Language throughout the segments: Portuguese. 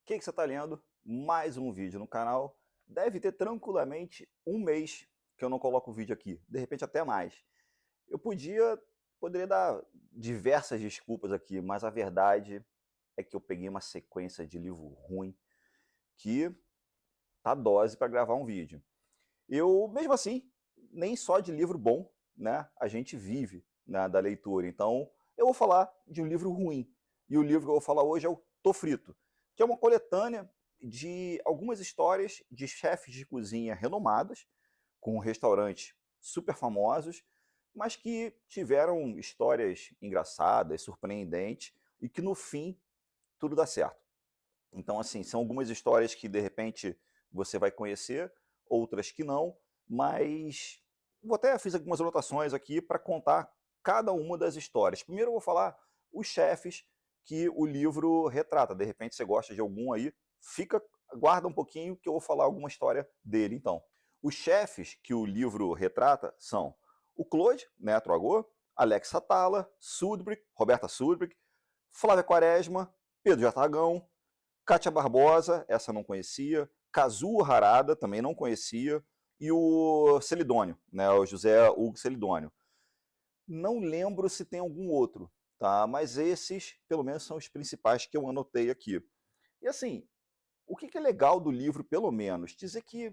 Que você está lendo? Mais um vídeo no canal. Deve ter tranquilamente um mês que eu não coloco vídeo aqui, de repente até mais. Eu poderia dar diversas desculpas aqui, mas a verdade é que eu peguei uma sequência de livro ruim que tá dose para gravar um vídeo. Eu, mesmo assim, nem só de livro bom, né, a gente vive, né, da leitura. Então, eu vou falar de um livro ruim. E o livro que eu vou falar hoje é o Tô Frito, que é uma coletânea de algumas histórias de chefes de cozinha renomados, com restaurantes super famosos, mas que tiveram histórias engraçadas, surpreendentes, e que no fim tudo dá certo. Então, assim, são algumas histórias que de repente você vai conhecer, outras que não, mas vou até fiz algumas anotações aqui para contar cada uma das histórias. Primeiro eu vou falar os chefes que o livro retrata. De repente você gosta de algum aí, guarda um pouquinho que eu vou falar alguma história dele então. Os chefes que o livro retrata são o Claude, Neto Agô, Alex Atala, Sudbrick, Roberta Sudbrick, Flávia Quaresma, Pedro Jatagão, Kátia Barbosa, essa não conhecia. Kazuo Harada, também não conhecia. E o Celidônio, né, o José Hugo Celidônio. Não lembro se tem algum outro, tá? Mas esses, pelo menos, são os principais que eu anotei aqui. E assim, o que é legal do livro, pelo menos? Dizer que,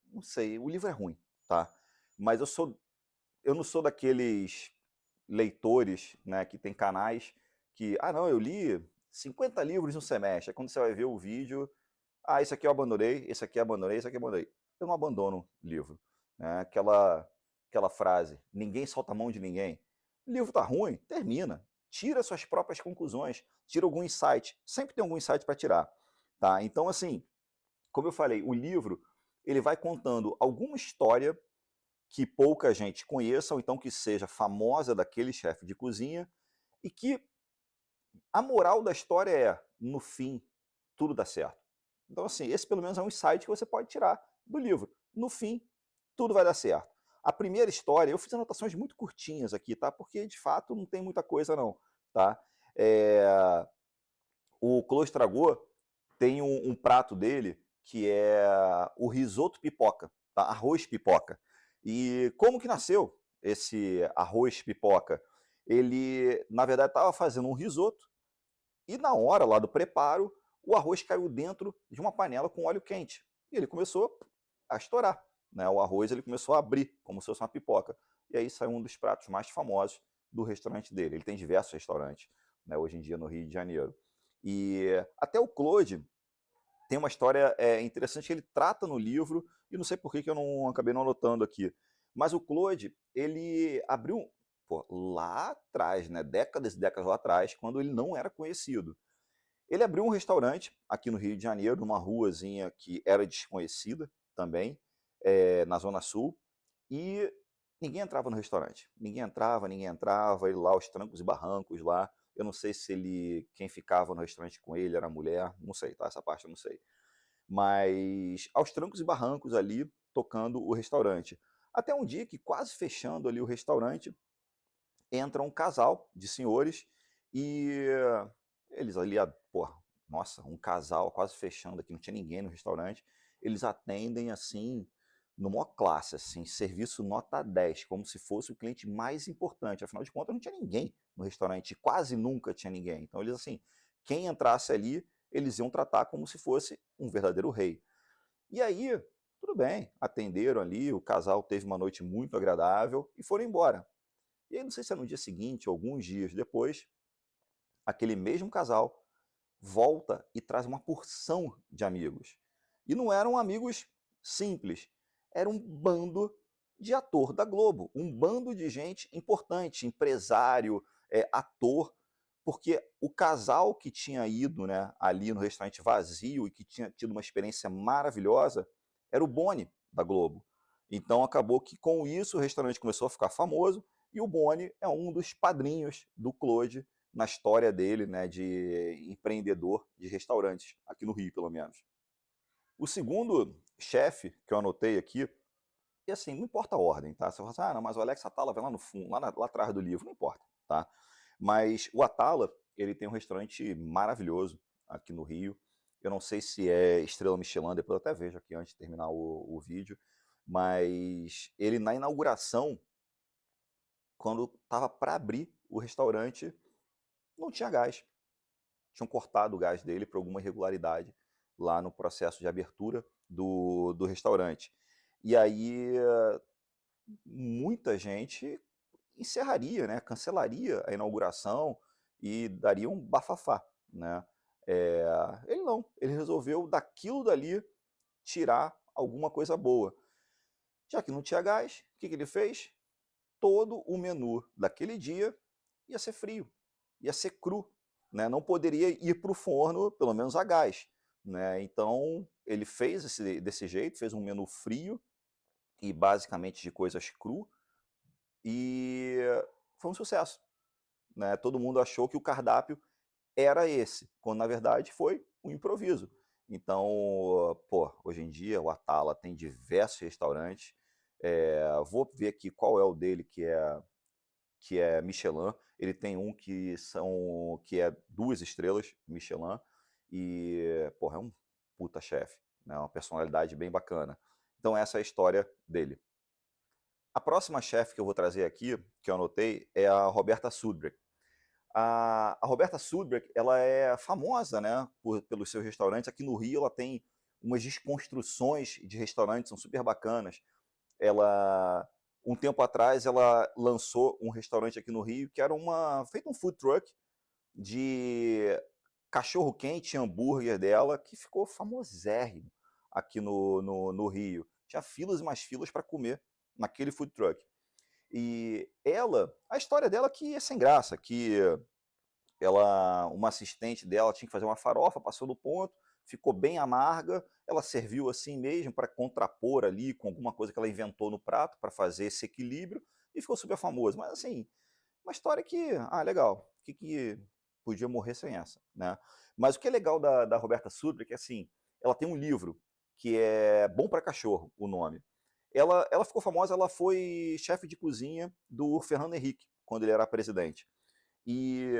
não sei, o livro é ruim, tá? Mas eu não sou daqueles leitores, né, que tem canais que, não, eu li 50 livros no semestre. Aí quando você vai ver o vídeo, esse aqui eu abandonei, esse aqui eu abandonei, esse aqui eu abandonei. Eu não abandono livro. Né? Aquela frase, ninguém solta a mão de ninguém. O livro tá ruim? Termina. Tira suas próprias conclusões, tira algum insight. Sempre tem algum insight para tirar. Tá? Então, assim, como eu falei, o livro ele vai contando alguma história que pouca gente conheça, ou então que seja famosa daquele chefe de cozinha, e que a moral da história é, no fim, tudo dá certo. Então, assim, esse pelo menos é um insight que você pode tirar do livro. No fim, tudo vai dar certo. A primeira história, eu fiz anotações muito curtinhas aqui, tá? Porque de fato não tem muita coisa, não. Tá? O Clos Tragô tem um prato dele que é o risoto pipoca, tá? Arroz pipoca. E como que nasceu esse arroz pipoca? Ele, na verdade, estava fazendo um risoto e na hora lá do preparo, o arroz caiu dentro de uma panela com óleo quente. E ele começou a estourar. Né? O arroz ele começou a abrir, como se fosse uma pipoca. E aí saiu um dos pratos mais famosos do restaurante dele. Ele tem diversos restaurantes, né, hoje em dia no Rio de Janeiro. E até o Claude tem uma história interessante que ele trata no livro, e não sei por que eu não acabei não anotando aqui. Mas o Claude, ele abriu lá atrás, né, décadas e décadas lá atrás, quando ele não era conhecido. Ele abriu um restaurante aqui no Rio de Janeiro, numa ruazinha que era desconhecida também, na Zona Sul, e ninguém entrava no restaurante. Ninguém entrava, ele lá aos trancos e barrancos lá. Eu não sei se quem ficava no restaurante com ele era mulher, não sei, tá? Essa parte eu não sei. Mas aos trancos e barrancos ali, tocando o restaurante. Até um dia que, quase fechando ali o restaurante, entra um casal de senhores e eles ali, nossa, um casal quase fechando aqui, não tinha ninguém no restaurante. Eles atendem assim, no maior classe, assim, serviço nota 10, como se fosse o cliente mais importante. Afinal de contas, não tinha ninguém no restaurante, quase nunca tinha ninguém. Então, eles assim, quem entrasse ali, eles iam tratar como se fosse um verdadeiro rei. E aí, tudo bem, atenderam ali, o casal teve uma noite muito agradável e foram embora. E aí, não sei se é no dia seguinte ou alguns dias depois, aquele mesmo casal volta e traz uma porção de amigos. E não eram amigos simples, era um bando de ator da Globo, um bando de gente importante, empresário, ator, porque o casal que tinha ido, né, ali no restaurante vazio e que tinha tido uma experiência maravilhosa era o Boni da Globo. Então acabou que com isso o restaurante começou a ficar famoso e o Boni é um dos padrinhos do Claude na história dele, né, de empreendedor de restaurantes, aqui no Rio, pelo menos. O segundo chefe que eu anotei aqui, e assim, não importa a ordem, tá? Você fala assim, não, mas o Alex Atala vai lá no fundo, lá atrás do livro, não importa, tá? Mas o Atala, ele tem um restaurante maravilhoso aqui no Rio, Eu não sei se é estrela Michelin, depois eu até vejo aqui antes de terminar o vídeo. Mas ele, na inauguração, quando estava para abrir o restaurante, não tinha gás. Tinham cortado o gás dele por alguma irregularidade lá no processo de abertura do restaurante. E aí muita gente encerraria, né, cancelaria a inauguração e daria um bafafá, né? Ele não, ele resolveu daquilo dali tirar alguma coisa boa. Já que não tinha gás, o que ele fez? Todo o menu daquele dia ia ser frio, ia ser cru, né? Não poderia ir para o forno, pelo menos a gás, né? Então ele fez desse jeito, fez um menu frio e basicamente de coisas cru, e foi um sucesso, né? Todo mundo achou que o cardápio era esse, quando na verdade foi um improviso. Então, pô, hoje em dia o Atala tem diversos restaurantes. Vou ver aqui qual é o dele que é Michelin. Ele tem um que é 2 estrelas Michelin e, porra, é um puta chefe, né? Uma personalidade bem bacana. Então essa é a história dele. A próxima chefe que eu vou trazer aqui, que eu anotei, é a Roberta Sudbeck. A Roberta Sudbeck, ela é famosa, né, pelos seus restaurantes. Aqui no Rio ela tem umas desconstruções de restaurantes, são super bacanas. Ela, um tempo atrás, ela lançou um restaurante aqui no Rio que era feito um food truck de cachorro quente e hambúrguer dela, que ficou famosérrimo aqui no Rio. Tinha filas e mais filas para comer naquele food truck. E ela, a história dela que é sem graça, que uma assistente dela tinha que fazer uma farofa, passou do ponto, ficou bem amarga, ela serviu assim mesmo para contrapor ali com alguma coisa que ela inventou no prato para fazer esse equilíbrio e ficou super famoso. Mas assim, uma história que, legal, que podia morrer sem essa, né? Mas o que é legal da Roberta Sudbeck é que assim, ela tem um livro que é Bom para Cachorro, o nome. Ela ficou famosa, ela foi chefe de cozinha do Fernando Henrique, quando ele era presidente. E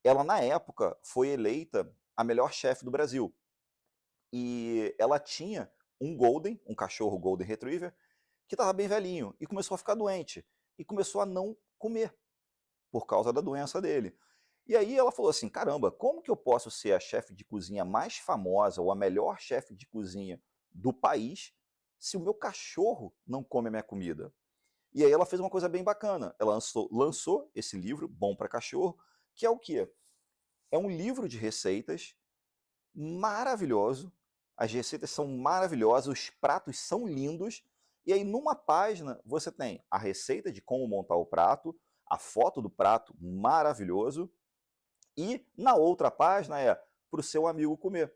ela, na época, foi eleita a melhor chefe do Brasil. E ela tinha um Golden, um cachorro Golden Retriever, que estava bem velhinho e começou a ficar doente. E começou a não comer por causa da doença dele. E aí ela falou assim: caramba, como que eu posso ser a chefe de cozinha mais famosa ou a melhor chefe de cozinha do país se o meu cachorro não come a minha comida? E aí ela fez uma coisa bem bacana. Ela lançou esse livro, Bom para Cachorro, que é o quê? É um livro de receitas maravilhoso. As receitas são maravilhosas, os pratos são lindos. E aí, numa página, você tem a receita de como montar o prato, a foto do prato maravilhoso. E na outra página é para o seu amigo comer.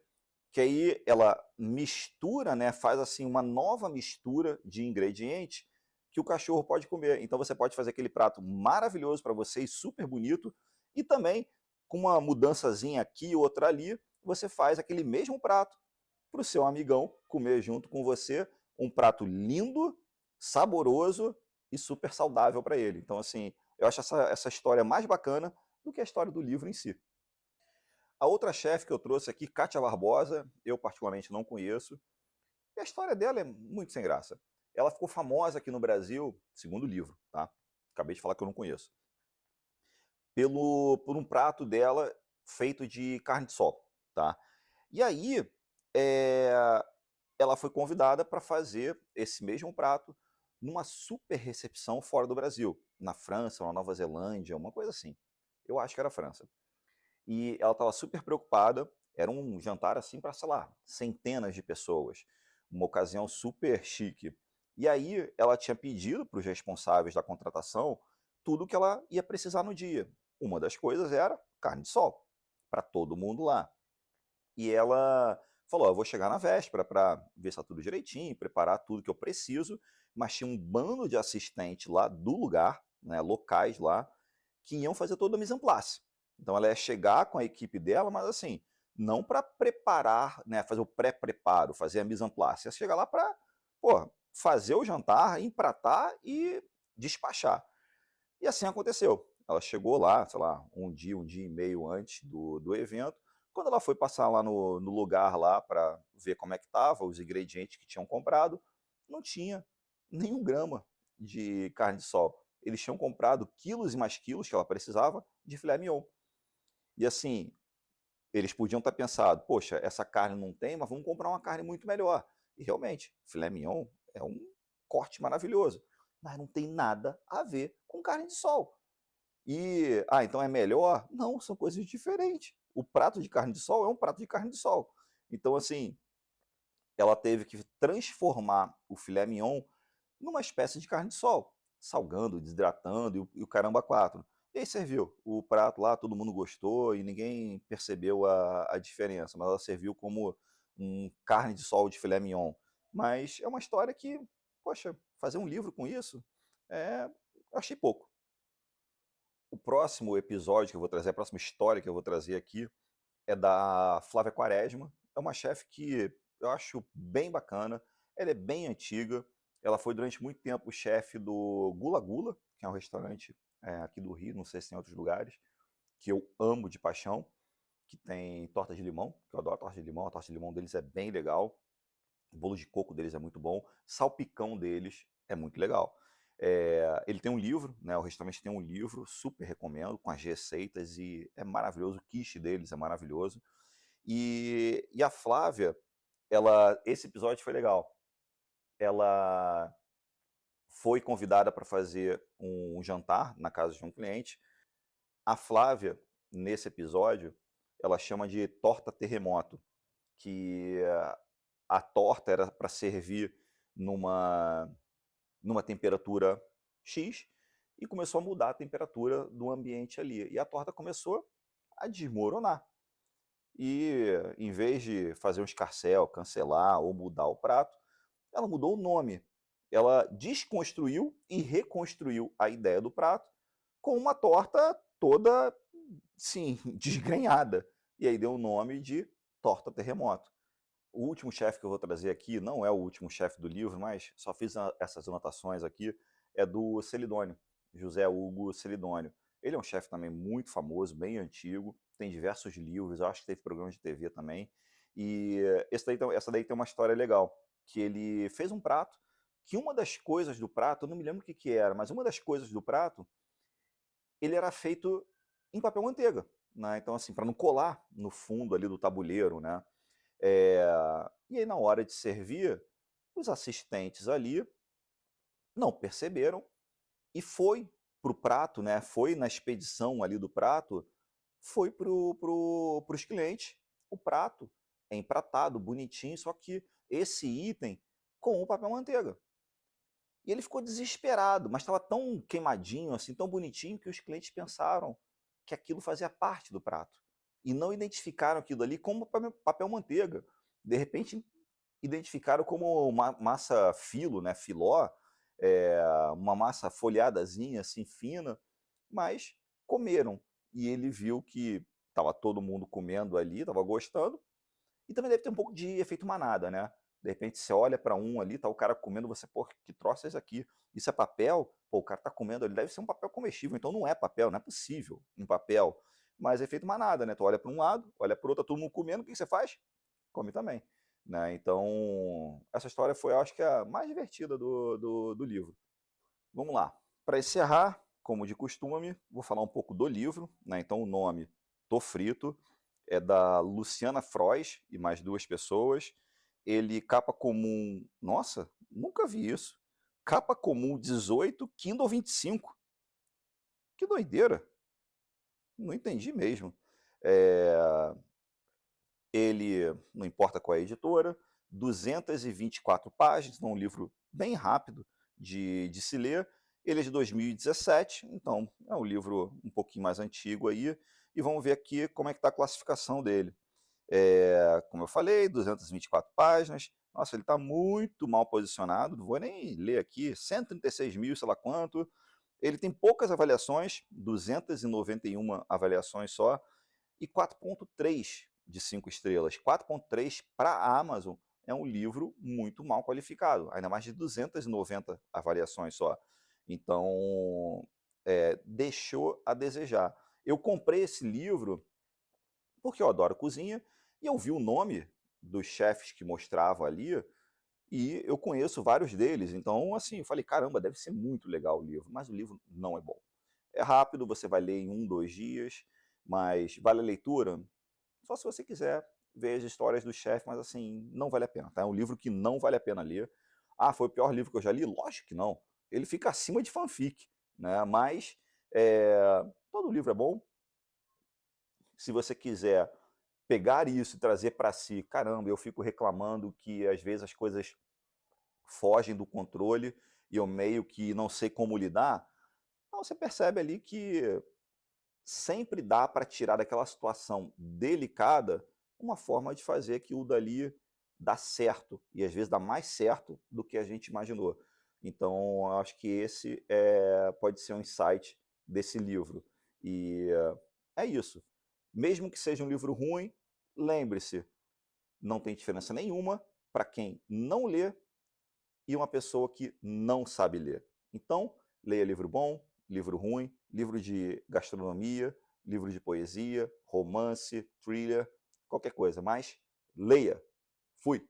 Que aí ela mistura, né, faz assim uma nova mistura de ingredientes que o cachorro pode comer. Então você pode fazer aquele prato maravilhoso para você e super bonito, e também com uma mudançazinha aqui e outra ali, você faz aquele mesmo prato para o seu amigão comer junto com você, um prato lindo, saboroso e super saudável para ele. Então assim, eu acho essa história mais bacana do que a história do livro em si. A outra chefe que eu trouxe aqui, Kátia Barbosa, eu particularmente não conheço. E a história dela é muito sem graça. Ela ficou famosa aqui no Brasil, segundo o livro, tá? Acabei de falar que eu não conheço. Por um prato dela feito de carne de sol, tá? E aí, é, ela foi convidada para fazer esse mesmo prato numa super recepção fora do Brasil, na França, na Nova Zelândia, uma coisa assim. Eu acho que era a França. E ela estava super preocupada, era um jantar assim para, sei lá, centenas de pessoas, uma ocasião super chique. E aí ela tinha pedido para os responsáveis da contratação tudo que ela ia precisar no dia. Uma das coisas era carne de sol, para todo mundo lá. E ela falou: eu vou chegar na véspera para ver se está tudo direitinho, preparar tudo que eu preciso, mas tinha um bando de assistentes lá do lugar, né, locais lá, que iam fazer toda a mise en place. Então ela ia chegar com a equipe dela, mas assim, não para preparar, né, fazer o pré-preparo, fazer a mise en place. Ia chegar lá para, fazer o jantar, empratar e despachar. E assim aconteceu. Ela chegou lá, sei lá, um dia e meio antes do evento, Quando ela foi passar lá no lugar lá para ver como é que estava, os ingredientes que tinham comprado, não tinha nenhum grama de carne de sol. Eles tinham comprado quilos e mais quilos que ela precisava de filé mignon. E assim, eles podiam estar pensando: poxa, essa carne não tem, mas vamos comprar uma carne muito melhor. E realmente, filé mignon é um corte maravilhoso, mas não tem nada a ver com carne de sol. E, então é melhor? Não, são coisas diferentes. O prato de carne de sol é um prato de carne de sol. Então, assim, ela teve que transformar o filé mignon numa espécie de carne de sol, salgando, desidratando e o caramba quatro. E aí serviu o prato lá, todo mundo gostou e ninguém percebeu a diferença, mas ela serviu como um carne de sol de filé mignon. Mas é uma história que, poxa, fazer um livro com isso, eu achei pouco. O próximo episódio que eu vou trazer, a próxima história que eu vou trazer aqui, é da Flávia Quaresma. É uma chefe que eu acho bem bacana. Ela é bem antiga. Ela foi durante muito tempo chefe do Gula Gula, que é um restaurante aqui do Rio, não sei se tem em outros lugares, que eu amo de paixão, que tem torta de limão, que eu adoro a torta de limão deles é bem legal, o bolo de coco deles é muito bom, salpicão deles é muito legal. Ele tem um livro, né, o restaurante tem um livro, super recomendo, com as receitas e é maravilhoso, o quiche deles é maravilhoso. E a Flávia, esse episódio foi legal. Ela foi convidada para fazer um jantar na casa de um cliente. A Flávia, nesse episódio, ela chama de torta terremoto, que a torta era para servir numa, numa temperatura X e começou a mudar a temperatura do ambiente ali. E a torta começou a desmoronar. E em vez de fazer um escarcéu, cancelar ou mudar o prato, ela mudou o nome. Ela desconstruiu e reconstruiu a ideia do prato com uma torta toda, sim, desgrenhada. E aí deu o nome de torta terremoto. O último chefe que eu vou trazer aqui não é o último chefe do livro, mas só fiz essas anotações aqui, é do Celidônio, José Hugo Celidônio. Ele é um chefe também muito famoso, bem antigo, tem diversos livros, eu acho que teve programas de TV também. E essa daí tem uma história legal, que ele fez um prato, que uma das coisas do prato, eu não me lembro o que era, mas uma das coisas do prato, ele era feito em papel manteiga, né? Então assim, para não colar no fundo ali do tabuleiro, né? É, e aí, na hora de servir, os assistentes ali não perceberam e foi para o prato, né? Foi na expedição ali do prato, foi para os clientes. O prato é empratado, bonitinho, só que esse item com o papel manteiga. E ele ficou desesperado, mas estava tão queimadinho, assim, tão bonitinho, que os clientes pensaram que aquilo fazia parte do prato. E não identificaram aquilo ali como papel manteiga. De repente, identificaram como uma massa filo, né, filó, uma massa folhadazinha, assim, fina, mas comeram. E ele viu que estava todo mundo comendo ali, estava gostando, e também deve ter um pouco de efeito manada, né? De repente você olha para um ali, tá o cara comendo, você, pô, que troço é esse aqui? Isso é papel? Pô, o cara tá comendo, ele deve ser um papel comestível, então não é papel, não é possível um papel. Mas é efeito manada, né? Tu olha para um lado, olha para o outro, tá todo mundo comendo, o que você faz? Come também. Né? Então, essa história foi, eu acho que, a mais divertida do livro. Vamos lá. Para encerrar, como de costume, vou falar um pouco do livro. Né? Então, o nome Tô Frito é da Luciana Frois e mais duas pessoas. Ele, capa comum. Nossa, nunca vi isso. Capa comum 18, Kindle 25. Que doideira. Não entendi mesmo. É, Ele, não importa qual é a editora, 224 páginas, então um livro bem rápido de se ler. Ele é de 2017, então é um livro um pouquinho mais antigo aí. E vamos ver aqui como é que está a classificação dele. Como eu falei, 224 páginas. Nossa, ele está muito mal posicionado, não vou nem ler aqui, 136 mil, sei lá quanto. Ele tem poucas avaliações, 291 avaliações só, e 4,3 de 5 estrelas. 4,3 para a Amazon é um livro muito mal qualificado, ainda mais de 290 avaliações só. Então, deixou a desejar. Eu comprei esse livro porque eu adoro cozinha, e eu vi o nome dos chefes que mostrava ali, e eu conheço vários deles, então, assim, eu falei: "Caramba, deve ser muito legal o livro", mas o livro não é bom. É rápido, você vai ler em 1, 2 dias, mas vale a leitura? Só se você quiser ver as histórias do chefe, mas assim, não vale a pena, tá? É um livro que não vale a pena ler. Ah, foi o pior livro que eu já li? Lógico que não. Ele fica acima de fanfic, né? Mas todo livro é bom. Se você quiser pegar isso e trazer para si, caramba, eu fico reclamando que às vezes as coisas fogem do controle e eu meio que não sei como lidar, então você percebe ali que sempre dá para tirar daquela situação delicada uma forma de fazer aquilo dali dar certo, e às vezes dá mais certo do que a gente imaginou. Então, eu acho que esse pode ser um insight desse livro. E é isso. Mesmo que seja um livro ruim, lembre-se, não tem diferença nenhuma para quem não lê e uma pessoa que não sabe ler. Então, leia livro bom, livro ruim, livro de gastronomia, livro de poesia, romance, thriller, qualquer coisa, mas leia. Fui!